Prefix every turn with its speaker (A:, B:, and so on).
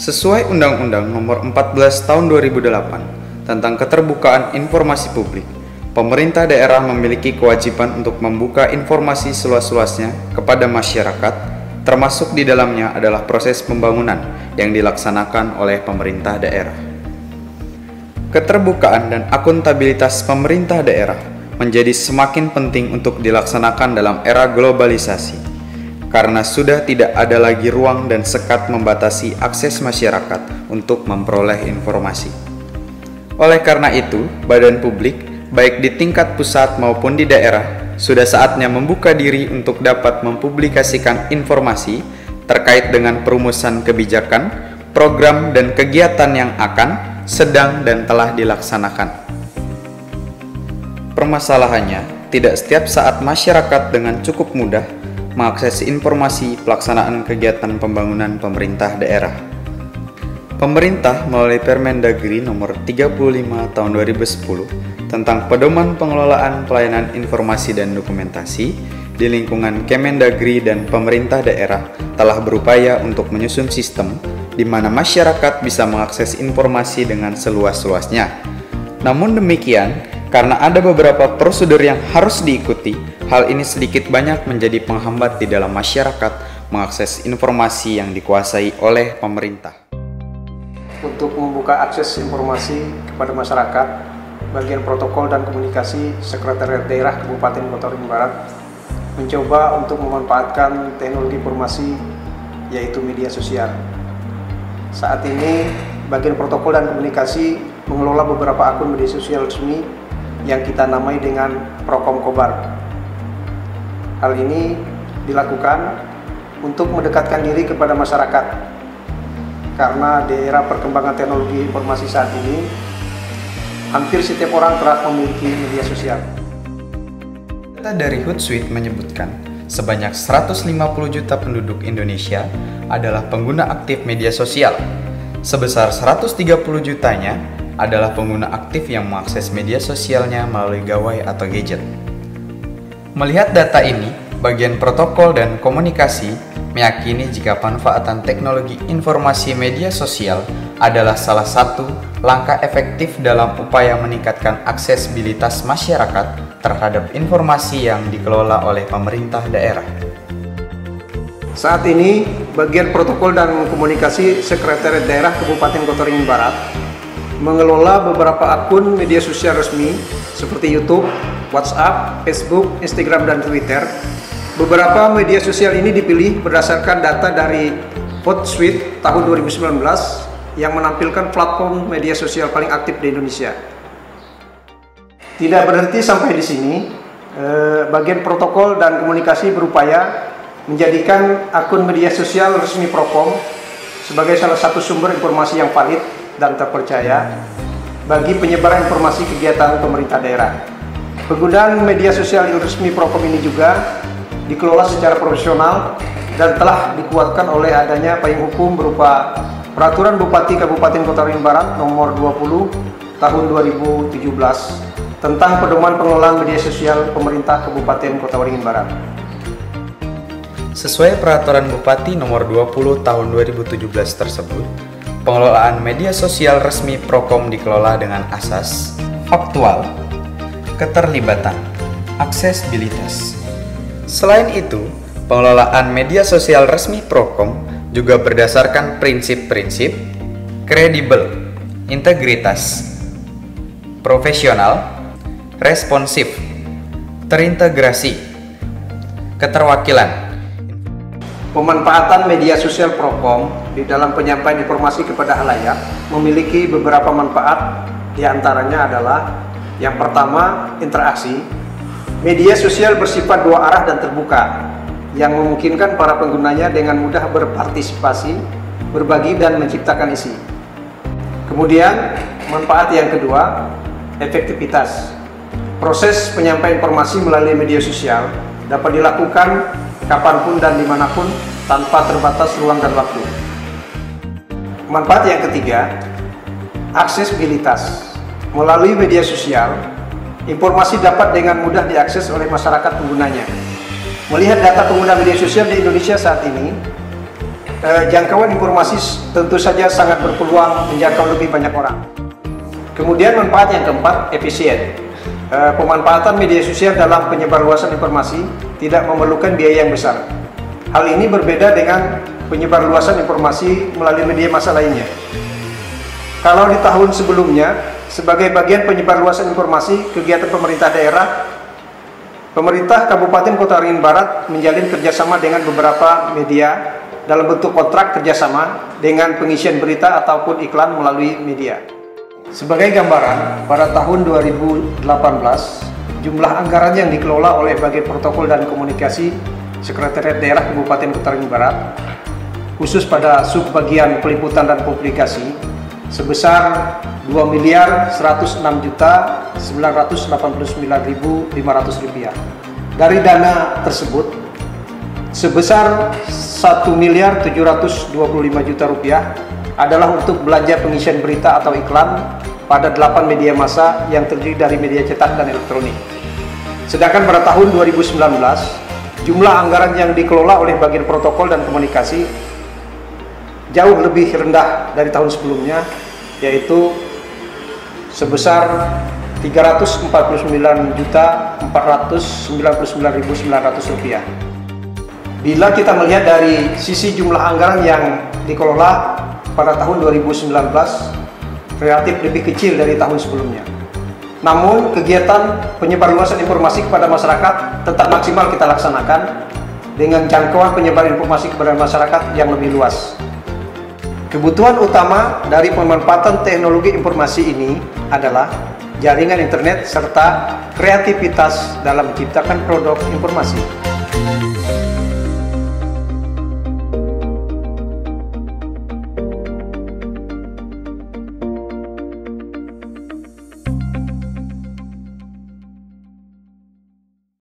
A: Sesuai Undang-Undang Nomor 14 Tahun 2008 tentang Keterbukaan Informasi Publik, pemerintah daerah memiliki kewajiban untuk membuka informasi seluas-luasnya kepada masyarakat, termasuk di dalamnya adalah proses pembangunan yang dilaksanakan oleh pemerintah daerah. Keterbukaan dan akuntabilitas pemerintah daerah menjadi semakin penting untuk dilaksanakan dalam era globalisasi, karena sudah tidak ada lagi ruang dan sekat membatasi akses masyarakat untuk memperoleh informasi. Oleh karena itu, badan publik, baik di tingkat pusat maupun di daerah, sudah saatnya membuka diri untuk dapat mempublikasikan informasi terkait dengan perumusan kebijakan, program dan kegiatan yang akan, sedang dan telah dilaksanakan. Permasalahannya, tidak setiap saat masyarakat dengan cukup mudah mengakses informasi pelaksanaan kegiatan pembangunan pemerintah daerah. Pemerintah melalui Permendagri Nomor 35 Tahun 2010 tentang Pedoman Pengelolaan Pelayanan Informasi dan Dokumentasi di lingkungan Kemendagri dan pemerintah daerah telah berupaya untuk menyusun sistem di mana masyarakat bisa mengakses informasi dengan seluas-luasnya. Namun demikian, karena ada beberapa prosedur yang harus diikuti, hal ini sedikit banyak menjadi penghambat di dalam masyarakat mengakses informasi yang dikuasai oleh pemerintah.
B: Untuk membuka akses informasi kepada masyarakat, bagian protokol dan komunikasi Sekretariat Daerah Kabupaten Kota Waringin Barat mencoba untuk memanfaatkan teknologi informasi yaitu media sosial. Saat ini, bagian protokol dan komunikasi mengelola beberapa akun media sosial resmi yang kita namai dengan Prokom Kobar. Hal ini dilakukan untuk mendekatkan diri kepada masyarakat, karena di era perkembangan teknologi informasi saat ini, hampir setiap orang telah memiliki media sosial.
A: Data dari Hootsuite menyebutkan, sebanyak 150 juta penduduk Indonesia adalah pengguna aktif media sosial. Sebesar 130 jutanya adalah pengguna aktif yang mengakses media sosialnya melalui gawai atau gadget. Melihat data ini, bagian protokol dan komunikasi meyakini jika pemanfaatan teknologi informasi media sosial adalah salah satu langkah efektif dalam upaya meningkatkan aksesibilitas masyarakat terhadap informasi yang dikelola oleh pemerintah daerah.
B: Saat ini, bagian protokol dan komunikasi Sekretariat Daerah Kabupaten Kota Waringin Barat mengelola beberapa akun media sosial resmi seperti YouTube, WhatsApp, Facebook, Instagram, dan Twitter. Beberapa media sosial ini dipilih berdasarkan data dari Hootsuite tahun 2019 yang menampilkan platform media sosial paling aktif di Indonesia. Tidak berhenti sampai di sini, bagian protokol dan komunikasi berupaya menjadikan akun media sosial resmi Prokom sebagai salah satu sumber informasi yang valid dan terpercaya bagi penyebaran informasi kegiatan pemerintah daerah. Penggunaan media sosial resmi Prokom ini juga dikelola secara profesional dan telah dikuatkan oleh adanya payung hukum berupa Peraturan Bupati Kabupaten Kota Waringin Barat Nomor 20 Tahun 2017 tentang Pedoman Pengelolaan Media Sosial Pemerintah Kabupaten Kota Waringin Barat.
A: Sesuai Peraturan Bupati Nomor 20 Tahun 2017 tersebut, pengelolaan media sosial resmi Prokom dikelola dengan asas faktual, keterlibatan, aksesibilitas. Selain itu, pengelolaan media sosial resmi Prokom juga berdasarkan prinsip-prinsip kredibel, integritas, profesional, responsif, terintegrasi, keterwakilan.
B: Pemanfaatan media sosial Prokom di dalam penyampaian informasi kepada khalayak memiliki beberapa manfaat, diantaranya adalah yang pertama, interaksi. Media sosial bersifat dua arah dan terbuka, yang memungkinkan para penggunanya dengan mudah berpartisipasi, berbagi, dan menciptakan isi. Kemudian, manfaat yang kedua, efektivitas. Proses penyampaian informasi melalui media sosial dapat dilakukan kapanpun dan dimanapun tanpa terbatas ruang dan waktu. Manfaat yang ketiga, aksesibilitas. Melalui media sosial, informasi dapat dengan mudah diakses oleh masyarakat penggunanya. Melihat data pengguna media sosial di Indonesia saat ini, jangkauan informasi tentu saja sangat berpeluang menjangkau lebih banyak orang. Kemudian manfaat yang keempat, efisien. Pemanfaatan media sosial dalam penyebarluasan informasi tidak memerlukan biaya yang besar. Hal ini berbeda dengan penyebarluasan informasi melalui media massa lainnya. Kalau di tahun sebelumnya, sebagai bagian penyebarluasan informasi kegiatan pemerintah daerah, pemerintah Kabupaten Kota Waringin Barat menjalin kerjasama dengan beberapa media dalam bentuk kontrak kerjasama dengan pengisian berita ataupun iklan melalui media. Sebagai gambaran, pada tahun 2018, jumlah anggaran yang dikelola oleh Bagian Protokol dan Komunikasi Sekretariat Daerah Kabupaten Kota Waringin Barat, khusus pada subbagian peliputan dan publikasi, sebesar Rp2.109.989.500. Dari dana tersebut, sebesar Rp1.725.000.000 adalah untuk belanja pengisian berita atau iklan pada 8 media massa yang terdiri dari media cetak dan elektronik. Sedangkan pada tahun 2019, jumlah anggaran yang dikelola oleh Bagian Protokol dan Komunikasi jauh lebih rendah dari tahun sebelumnya, yaitu sebesar Rp349.499.900. Bila kita melihat dari sisi jumlah anggaran yang dikelola pada tahun 2019 relatif lebih kecil dari tahun sebelumnya. Namun kegiatan penyebarluasan informasi kepada masyarakat tetap maksimal kita laksanakan dengan jangkauan penyebaran informasi kepada masyarakat yang lebih luas. Kebutuhan utama dari pemanfaatan teknologi informasi ini adalah jaringan internet serta kreativitas dalam menciptakan produk informasi.